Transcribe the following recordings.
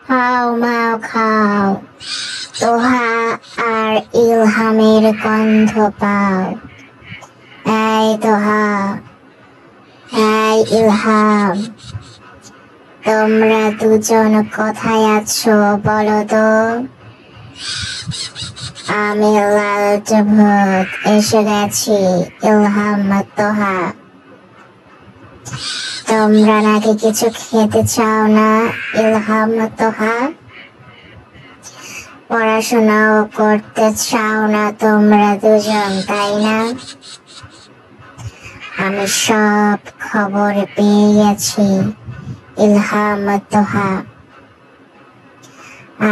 হাও মাও খাও, তোহা আর ইলহামের গন্ধ পাও। এই তোহা, এই ইলহাম, তোমরা দুজন কোথায় আছো বলো তো? আমি লালচ ভূত এসে গেছি। ইলহাম, তোহা, তোমরা নাকি কিছু খেতে চাও না? ইলহাম, তোহা, পড়াশোনাও করতে চাও না তোমরা দুজন, তাই না? আমি সব খবর পেয়ে গেছি। ইলহাম, তোহা,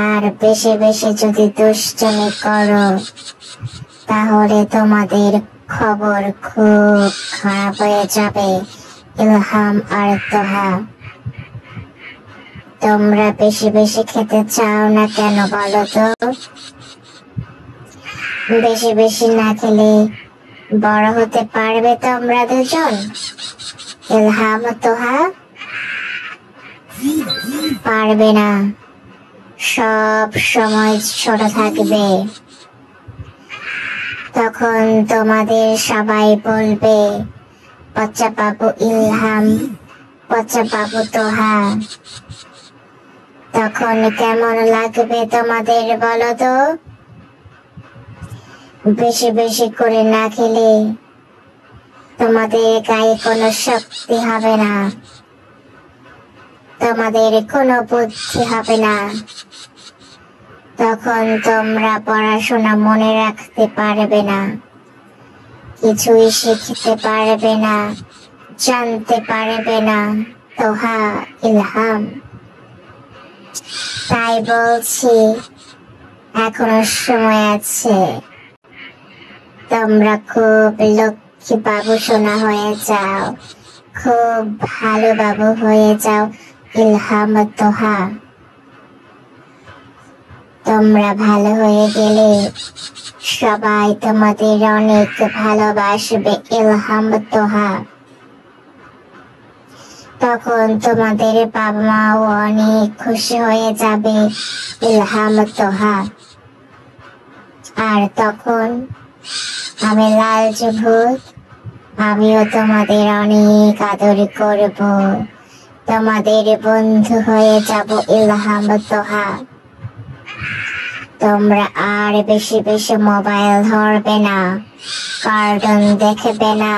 আর বেশি বেশি যদি দুষ্টুমি করো তাহলে তোমাদের খবর খুব খারাপ হয়ে যাবে। ইলহাম আর তোহা, তোমরা বেশি বেশি খেতে চাও না কেন বলো তো? বেশি বেশি না খেলে বড় হতে পারবে তোমরা দুজন? ইলহাম, তোহা, পারবে না, সব সময় ছোট থাকবে। তখন তোমাদের সবাই বলবে পচা বাবু ইলহাম, পচা বাবু তোহা। তখন কেমন লাগবে তোমাদের বলো তো? বেশি বেশি করে না খেলে তোমাদের গায়ে কোনো শক্তি হবে না, তোমাদের কোনো বুদ্ধি হবে না। তখন তোমরা পড়াশোনা মনে রাখতে পারবে না, কিছুই শিখতে পারবে না, জানতে পারবে না। তোহা, ইলহাম, তাই বলছি এখনো সময় আছে। তোমরা খুব লক্ষ্মী বাবু সোনা হয়ে যাও, খুব ভালো বাবু হয়ে যাও। ইলহাম, তোহা, তোমরা ভালো হয়ে গেলে সবাই তোমাদের অনেক ভালোবাসবে। ইলহাম, তোহা, তখন তোমাদের বাবা মাও অনেক খুশি হয়ে যাবে। ইলহাম, তোহা, আর তখন আমি লালচ ভূত, আমিও তোমাদের অনেক আদর করব, তোমাদের বন্ধু হয়ে যাব। ইলহাম, তোহা, তোমরা আর বেশি বেশি মোবাইল ধরবে না, কার্টুন দেখবে না,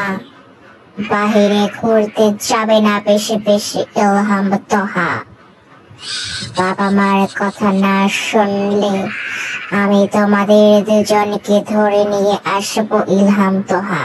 বাহিরে ঘুরতে যাবে না বেশি বেশি। ইলহাম, তোহা, বাবা মার কথা না শুনলে আমি তোমাদের দুজনকে ধরে নিয়ে আসবো। ইলহাম, তোহা।